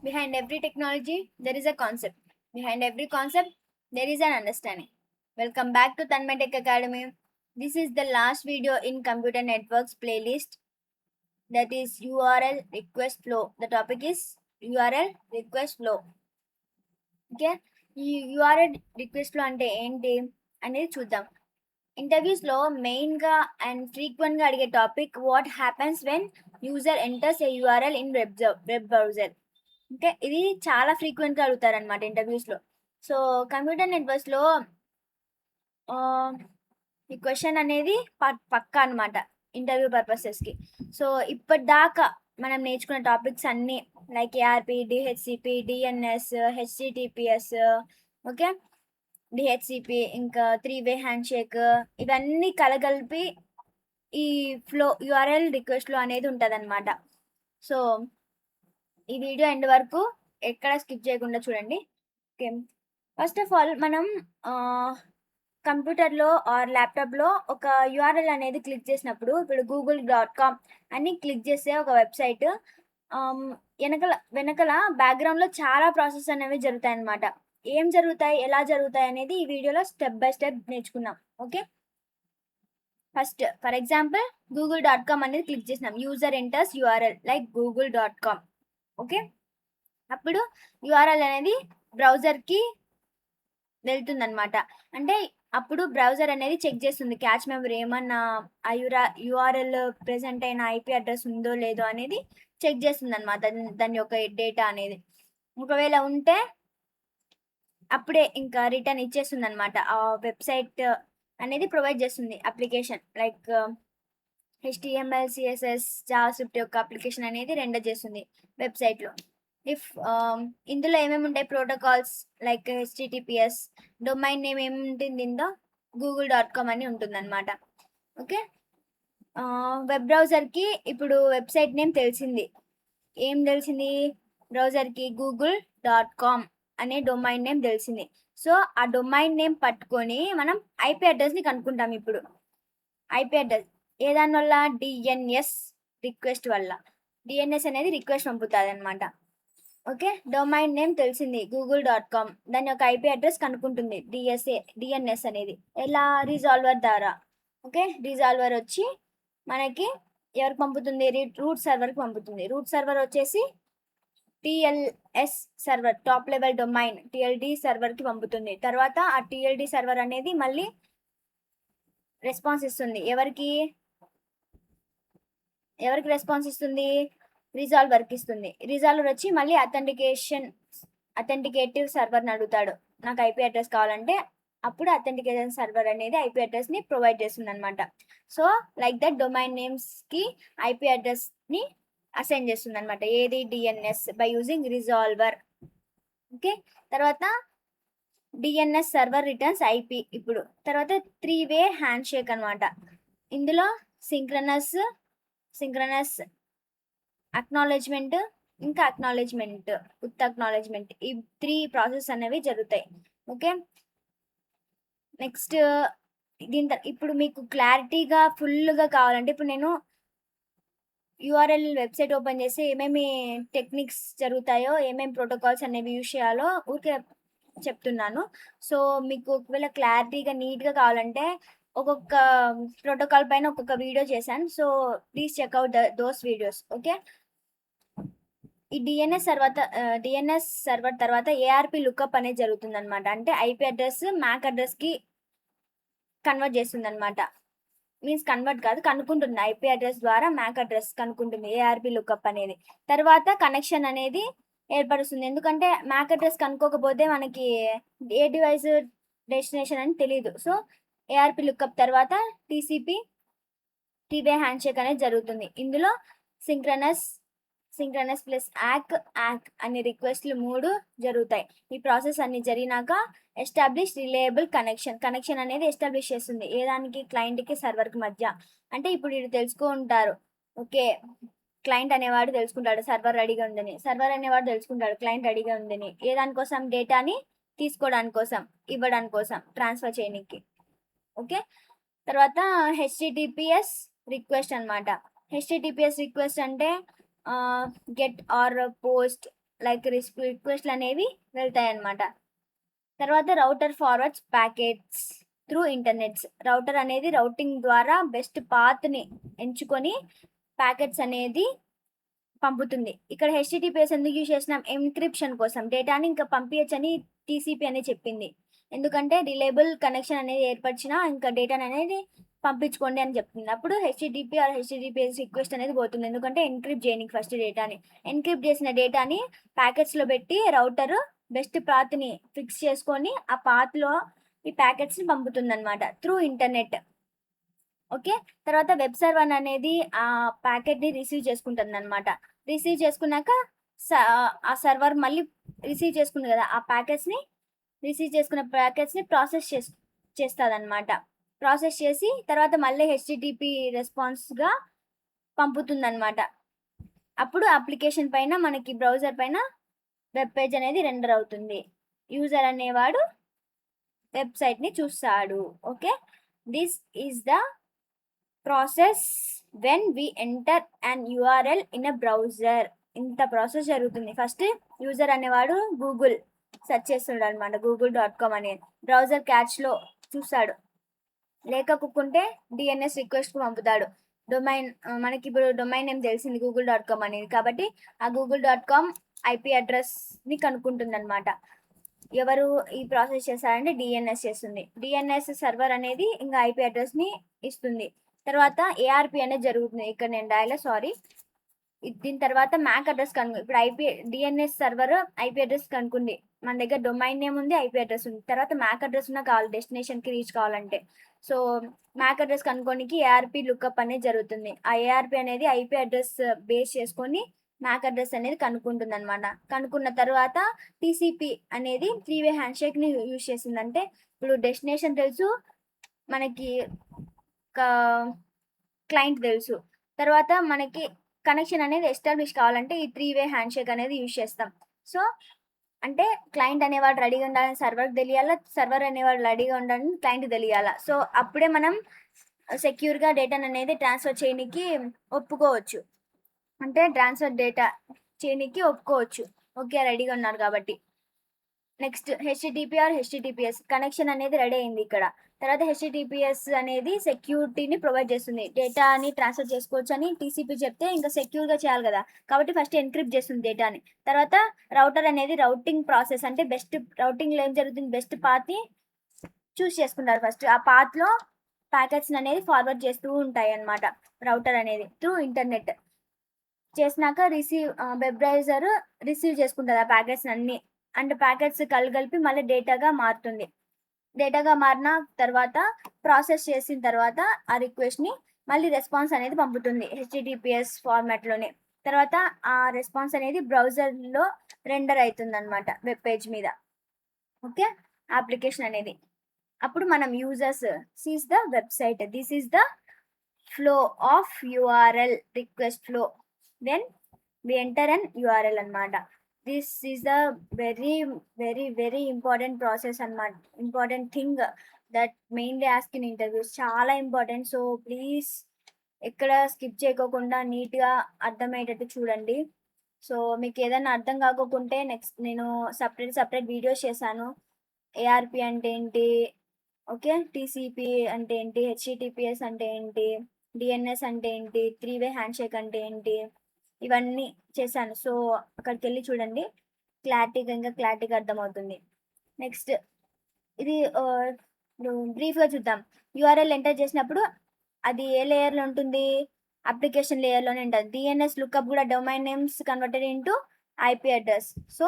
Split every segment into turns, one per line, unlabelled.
Behind every technology, there is a concept. Behind every concept, there is an understanding. Welcome back to Tanmay Tech Academy. This is the last video in Computer Networks playlist, that is URL request flow. The topic is URL request flow. Okay, ఈ URL request flow అంటే ఏంటి అనేది చూద్దాం. ఇంటర్వ్యూస్లో మెయిన్గా and ఫ్రీక్వెంట్గా అడిగే topic what happens when user enters A URL in web browser. Okay, ఇది చాలా ఫ్రీక్వెంట్గా అడుగుతారనమాట ఇంటర్వ్యూస్లో. సో కంప్యూటర్ నెట్వర్క్స్లో ఈ క్వశ్చన్ అనేది పక్కా అనమాట ఇంటర్వ్యూ పర్పసెస్కి. సో ఇప్పటిదాకా మనం నేర్చుకున్న టాపిక్స్ అన్నీ like ARP, DHCP, DNS, HTTPS, okay, DHCP, ఇంకా 3-వే హ్యాండ్ షేక్, ఇవన్నీ కలగలిపి ఈ ఫ్లో యూఆర్ఎల్ రిక్వెస్ట్ ఫ్లో అనేది ఉంటుంది అనమాట. సో ఈ వీడియో ఎండ్ వరకు ఎక్కడ స్కిప్ చేయకుండా చూడండి. ఓకే, ఫస్ట్ ఆఫ్ ఆల్ మనం కంప్యూటర్లో ఆర్ ల్యాప్టాప్లో ఒక యూఆర్ఎల్ అనేది క్లిక్ చేసినప్పుడు, ఇప్పుడు google.com అని క్లిక్ చేస్తే ఒక వెబ్సైట్ వెనకల బ్యాక్గ్రౌండ్లో చాలా ప్రాసెస్ అనేవి జరుగుతాయి అన్నమాట. ఏం జరుగుతాయి, ఎలా జరుగుతాయి అనేది ఈ వీడియోలో స్టెప్ బై స్టెప్ నేర్చుకుందాం. Okay, first for example google.com అనేది క్లిక్ చేసినాం. User enters URL like google.com. Okay, అప్పుడు యూఆర్ఎల్ అనేది బ్రౌజర్కి వెళ్తుందనమాట. అంటే అప్పుడు బ్రౌజర్ అనేది చెక్ చేస్తుంది క్యాచ్ మెమరీ ఏమన్నా ఆ యూఆర్ఎల్ ప్రెసెంట్ అయిన ఐపీ అడ్రస్ ఉందో లేదో అనేది చెక్ చేస్తుంది అనమాట, దాని యొక్క డేటా అనేది. ఒకవేళ ఉంటే అప్పుడే ఇంకా రిటర్న్ ఇచ్చేస్తుంది అనమాట. ఆ వెబ్సైట్ అనేది ప్రొవైడ్ చేస్తుంది application like HTML, CSS, JavaScript యొక్క అప్లికేషన్ అనేది రెండర్ చేస్తుంది వెబ్సైట్లో. ఇఫ్ ఇందులో ఏమేమి ఉంటాయి, protocols like HTTPS, domain name ఏముంటుంది ఇందో google.com అని ఉంటుంది అనమాట. ఓకే, వెబ్ బ్రౌజర్కి ఇప్పుడు వెబ్సైట్ నేమ్ తెలిసింది. ఏం తెలిసింది బ్రౌజర్కి? google.com అనే డొమైన్ నేమ్ తెలిసింది. సో ఆ డొమైన్ నేమ్ పట్టుకొని మనం ఐపీ అడ్రస్ని కనుక్కుంటాం. ఇప్పుడు ఐపీ అడ్రస్ ఏ దాని వల్ల? డిఎన్ఎస్ రిక్వెస్ట్ వల్ల. డిఎన్ఎస్ అనేది రిక్వెస్ట్ పంపుతుంది అనమాట. ఓకే, డొమైన్ నేమ్ తెలిసింది google.com, దాని యొక్క ఐపీ అడ్రస్ కనుక్కుంటుంది డిఎన్ఎస్ అనేది. ఎలా? రిజాల్వర్ ద్వారా. ఓకే, రిజాల్వర్ వచ్చి మనకి ఎవరికి పంపుతుంది? రూట్ సర్వర్కి పంపుతుంది. రూట్ సర్వర్ వచ్చేసి TLS server, top level domain TLD సర్వర్కి పంపుతుంది. తర్వాత ఆ టిఎల్డి సర్వర్ అనేది మళ్ళీ రెస్పాన్స్ ఇస్తుంది. ఎవరికి రెస్పాన్స్ ఇస్తుంది? రిజాల్వర్కి ఇస్తుంది. రిజాల్వర్ వచ్చి మళ్ళీ అథెంటికేటివ్ సర్వర్ని అడుగుతాడు, నాకు ఐపీ అడ్రస్ కావాలంటే. అప్పుడు అథెంటికేషన్ సర్వర్ అనేది ఐపీ అడ్రస్ని ప్రొవైడ్ చేస్తుంది అనమాట. సో లైక్ దట్ డొమైన్ నేమ్స్కి ఐపీ అడ్రస్ని అసైన్ చేస్తుంది అనమాట. ఏది? DNS by using resolver. Okay, తర్వాత డిఎన్ఎస్ సర్వర్ రిటర్న్స్ ఐపీ. ఇప్పుడు తర్వాత 3-వే హ్యాండ్ షేక్ అనమాట. ఇందులో సింక్రనస్ అక్నాలెడ్జ్మెంట్, ఇంకా అక్నాలెడ్జ్మెంట్ విత్ అక్నాలెడ్జ్మెంట్, ఈ 3 ప్రాసెస్ అనేవి జరుగుతాయి. ఓకే, నెక్స్ట్ ఇప్పుడు మీకు క్లారిటీగా ఫుల్గా కావాలంటే, ఇప్పుడు నేను యూఆర్ఎల్ వెబ్సైట్ ఓపెన్ చేసి ఏమేమి టెక్నిక్స్ జరుగుతాయో, ఏమేమి ప్రోటోకాల్స్ అనేవి యూజ్ చేయాలో ఊరికే చెప్తున్నాను. సో మీకు ఒకవేళ క్లారిటీగా నీట్గా కావాలంటే ఒక్కొక్క ప్రోటోకాల్ పైన ఒక్కొక్క వీడియో చేశాను. So please check out those videos. Okay, ఈ డిఎన్ఎస్ సర్వర్ తర్వాత ఏఆర్పి లుక్అప్ అనేది జరుగుతుంది అనమాట. అంటే ఐపీ అడ్రస్ మ్యాక్ అడ్రస్కి కన్వర్ట్ చేస్తుంది అనమాట. మీన్స్ కన్వర్ట్ కాదు, కనుక్కుంటుంది. ఐపీ అడ్రస్ ద్వారా మ్యాక్ అడ్రస్ కనుక్కుంటుంది ఏఆర్పి లుక్అప్ అనేది. తర్వాత కనెక్షన్ అనేది ఏర్పరుస్తుంది. ఎందుకంటే మ్యాక్ అడ్రస్ కనుక్కోకపోతే మనకి ఏ డివైస్ డెస్టినేషన్ అని తెలియదు. సో ఏఆర్పి లుక్అప్ తర్వాత టీసీపీ 3-వే హ్యాండ్ షేక్ అనేది జరుగుతుంది. ఇందులో సింక్రనస్ ప్లస్ యాక్ అనే రిక్వెస్ట్లు 3 జరుగుతాయి. ఈ ప్రాసెస్ అన్ని జరిగినాక ఎస్టాబ్లిష్ రిలయబుల్ కనెక్షన్ అనేది ఎస్టాబ్లిష్ చేస్తుంది. ఏదానికి? క్లయింట్కి సర్వర్కి మధ్య. అంటే ఇప్పుడు ఇది తెలుసుకుంటారు. ఓకే, క్లయింట్ అనేవాడు తెలుసుకుంటాడు సర్వర్ రెడీగా ఉందని, సర్వర్ అనేవాడు తెలుసుకుంటాడు క్లయింట్ రెడీగా ఉందని. ఏ దానికోసం? డేటాని తీసుకోవడానికి కోసం, ఇవ్వడానికి కోసం, ట్రాన్స్ఫర్ చేయడానికి. ఓకే, తర్వాత HTTPS రిక్వెస్ట్ అనమాట. HTTPS రిక్వెస్ట్ అంటే గెట్ ఆర్ పోస్ట్ లైక్ రిక్వెస్ట్లు అనేవి వెళ్తాయి అన్నమాట. తర్వాత router forwards packets through internets. Router అనేది రౌటింగ్ ద్వారా బెస్ట్ పాత్ని ఎంచుకొని ప్యాకెట్స్ అనేది పంపుతుంది. ఇక్కడ హెచ్టిటిపిఎస్ ఎందుకు యూజ్ చేసినాం? ఎన్క్రిప్షన్ కోసం, డేటాని ఇంకా పంపించని టీసీపీ అనేది చెప్పింది. ఎందుకంటే రిలయబుల్ కనెక్షన్ అనేది ఏర్పరిచినా ఇంకా డేటాని అనేది పంపించుకోండి అని చెప్తుంది. అప్పుడు హెచ్టిటిపి ఆర్ హెచ్టిటిపిఎస్ రిక్వెస్ట్ అనేది పోతుంది. ఎందుకంటే ఎన్క్రిప్ట్ చేయడానికి ఫస్ట్ డేటాని, ఎన్క్రిప్ట్ చేసిన డేటాని ప్యాకెట్స్లో పెట్టి రౌటర్ బెస్ట్ పాత్ని ఫిక్స్ చేసుకొని ఆ పాత్లో ఈ ప్యాకెట్స్ని పంపుతుంది అనమాట త్రూ ఇంటర్నెట్. ఓకే, తర్వాత వెబ్ సర్వర్ అనేది ఆ ప్యాకెట్ని రిసీవ్ చేసుకుంటుంది అనమాట. రిసీవ్ చేసుకున్నాక ఆ సర్వర్ మళ్ళీ రిసీవ్ చేసుకుంది కదా, ఆ ప్యాకెట్స్ని రిసీవ్ చేసుకున్న ప్యాకెట్స్ని ప్రాసెస్ చేస్తుంది అనమాట. ప్రాసెస్ చేసి తర్వాత మళ్ళీ హెచ్టిటిపి రెస్పాన్స్గా పంపుతుంది అనమాట. అప్పుడు అప్లికేషన్ పైన మనకి బ్రౌజర్ పైన వెబ్ పేజ్ అనేది రెండర్ అవుతుంది. యూజర్ అనేవాడు వెబ్సైట్ని చూస్తాడు. Okay, this is the process when we enter and URL in a browser. ఇంత ప్రాసెస్ జరుగుతుంది. ఫస్ట్ యూజర్ అనేవాడు గూగుల్ సెర్చ్ చేస్తాడు అనమాట, google.com అనేది బ్రౌజర్ క్యాచ్లో చూస్తాడు. లేకపోకుంటే డిఎన్ఎస్ రిక్వెస్ట్ పంపుతాడు. డొమైన్ మనకి ఇప్పుడు డొమైన్ నేమ్ తెలిసింది google.com అనేది, కాబట్టి ఆ google.com ఐపీ అడ్రస్ని కనుక్కుంటుంది అనమాట. ఎవరు ఈ ప్రాసెస్ చేస్తారంటే డిఎన్ఎస్ చేస్తుంది. డిఎన్ఎస్ సర్వర్ అనేది ఇంకా ఐపీ అడ్రస్ని ఇస్తుంది. తర్వాత ఏఆర్పి అనేది జరుగుతుంది. ఇక్కడ నేను రాయలే, సారీ. దీని తర్వాత మ్యాక్ అడ్రస్ ఇప్పుడు డిఎన్ఎస్ సర్వర్ ఐపీ అడ్రస్ కనుక్కుంది. మన దగ్గర డొమైన్ నేమ్ ఉంది, ఐపీ అడ్రస్ ఉంది. తర్వాత మ్యాక్ అడ్రస్ ఉన్న కావాలి డెస్టినేషన్కి రీచ్ కావాలంటే. సో మ్యాక్ అడ్రస్ కనుక్కోనికి ఏఆర్పి లుక్అప్ అనేది జరుగుతుంది. ఆ ఏఆర్పి అనేది ఐపీ అడ్రస్ బేస్ చేసుకొని మ్యాక్ అడ్రస్ అనేది కనుక్కుంటుంది అనమాట. కనుక్కున్న తర్వాత టీసీపీ అనేది 3-way హ్యాండ్షేక్ని యూజ్ చేసింది. అంటే ఇప్పుడు డెస్టినేషన్ తెలుసు, మనకి క్లయింట్ తెలుసు. తర్వాత మనకి కనెక్షన్ అనేది ఎస్టాబ్లిష్ కావాలంటే ఈ 3-way హ్యాండ్షేక్ అనేది యూజ్ చేస్తాం. సో అంటే క్లయింట్ అనేవాడు రెడీగా ఉండాలని సర్వర్కి తెలియాలా, సర్వర్ అనేవాడు రెడీగా ఉండాలని క్లయింట్కి తెలియాలా. సో అప్పుడే మనం సెక్యూర్గా డేటాను అనేది ట్రాన్స్ఫర్ చేయడానికి ఒప్పుకోవచ్చు. అంటే ట్రాన్స్ఫర్ డేటా చేయడానికి ఒప్పుకోవచ్చు. ఓకే, రెడీగా ఉన్నారు కాబట్టి. Next HTTP or HTTPS connection అనేది రెడీ అయింది ఇక్కడ. తర్వాత హెచ్టిటిపిఎస్ అనేది సెక్యూరిటీని ప్రొవైడ్ చేస్తుంది. డేటాని ట్రాన్స్ఫర్ చేసుకోవచ్చు అని టీసీపీ చెప్తే ఇంకా సెక్యూర్గా చేయాలి కదా, కాబట్టి ఫస్ట్ ఎన్క్రిప్ట్ చేస్తుంది డేటాని. తర్వాత రౌటర్ అనేది రౌటింగ్ ప్రాసెస్, అంటే బెస్ట్ రౌటింగ్లో ఏం జరుగుతుంది, బెస్ట్ పాత్ని చూస్ చేసుకుంటారు. ఫస్ట్ ఆ పాత్లో ప్యాకెట్స్ అనేది ఫార్వర్డ్ చేస్తూ ఉంటాయి అన్నమాట రౌటర్ అనేది త్రూ ఇంటర్నెట్. చేసినాక వెబ్ బ్రౌజర్ రిసీవ్ చేసుకుంటుంది ఆ ప్యాకెట్స్ అన్ని, అంటే ప్యాకెట్స్ కలిపి మళ్ళీ డేటాగా మారుతుంది. డేటాగా మారిన తర్వాత ప్రాసెస్ చేసిన తర్వాత ఆ రిక్వెస్ట్ని మళ్ళీ రెస్పాన్స్ అనేది పంపుతుంది హెచ్టిటిపిఎస్ ఫార్మాట్లోనే. తర్వాత ఆ రెస్పాన్స్ అనేది బ్రౌజర్లో రెండర్ అవుతుంది అనమాట వెబ్ పేజ్ మీద. ఓకే, అప్లికేషన్ అనేది. అప్పుడు మనం users sees the website. This is the flow of URL request flow when we enter and URL అనమాట. This is the very very very important process అనమాట, important thing that mainly ask in interviews. చాలా important. So please ఎక్కడ స్కిప్ చేయకోకుండా నీట్గా అర్థమయ్యేటట్టు చూడండి. సో మీకు ఏదైనా అర్థం కాకోకుంటే నెక్స్ట్ నేను సపరేట్ వీడియోస్ చేశాను. ఏఆర్పి అంటే ఏంటి, ఓకే, టీసీపీ అంటే ఏంటి, హెచ్టిటిపిఎస్ అంటే ఏంటి, డిఎన్ఎస్ అంటే ఏంటి, 3-way హ్యాండ్షేక్ అంటే ఏంటి, ఇవన్నీ చేశాను. సో అక్కడికి వెళ్ళి చూడండి, క్లారిటీగా అర్థమవుతుంది. నెక్స్ట్ ఇది బ్రీఫ్గా చూద్దాం. యూఆర్ఎల్ ఎంటర్ చేసినప్పుడు అది ఏ లేయర్లో ఉంటుంది, అప్లికేషన్ లేయర్లోనే ఉంటుంది. డిఎన్ఎస్ లుక్అప్ కూడా domain names converted into IP address, so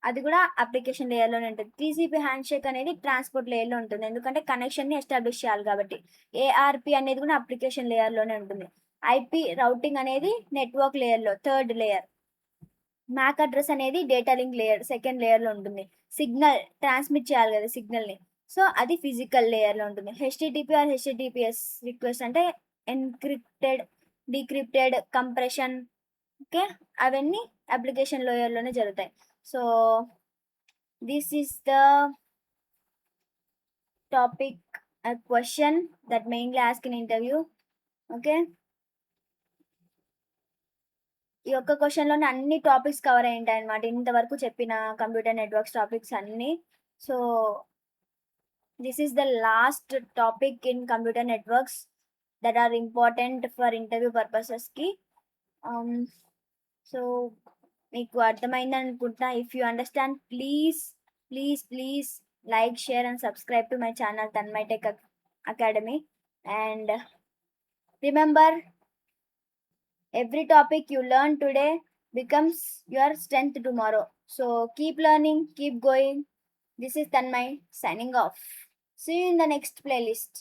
అది కూడా అప్లికేషన్ లేయర్లోనే ఉంటుంది. టీసీపీ హ్యాండ్షేక్ అనేది ట్రాన్స్పోర్ట్ లేయర్లో ఉంటుంది, ఎందుకంటే కనెక్షన్ని ఎస్టాబ్లిష్ చేయాలి కాబట్టి. ఏఆర్పి అనేది కూడా అప్లికేషన్ లేయర్లోనే ఉంటుంది. ఐపీ రౌటింగ్ అనేది నెట్వర్క్ లేయర్లో థర్డ్ లేయర్. మ్యాక్ అడ్రస్ అనేది డేటా లింక్ లేయర్ సెకండ్ లేయర్లో ఉంటుంది. సిగ్నల్ ట్రాన్స్మిట్ చేయాలి కదా సిగ్నల్ని, సో అది ఫిజికల్ లేయర్లో ఉంటుంది. హెచ్టిటిపి ఆర్ హెచ్టిటిపిఎస్ రిక్వెస్ట్ అంటే ఎన్క్రిప్టెడ్, డీక్రిప్టెడ్, కంప్రెషన్, ఓకే, అవన్నీ అప్లికేషన్ లేయర్లోనే జరుగుతాయి. So this is the topic, a question that mainly asked in interview. Okay, ఈ ఒక్క క్వశ్చన్లోనే అన్ని టాపిక్స్ కవర్ అయి ఉంటాయి అనమాట. ఇంతవరకు చెప్పిన కంప్యూటర్ నెట్వర్క్స్ టాపిక్స్ అన్నీ. So this is the last topic in computer networks that are important for interview పర్పసెస్కి. సో మీకు అర్థమైంది అనుకుంటా. If you understand, please please please like, share and subscribe to my channel Tanmay Tech Academy. And remember, every topic you learn today becomes your strength tomorrow. So keep learning, keep going. This is Tanmay signing off. See you in the next playlist.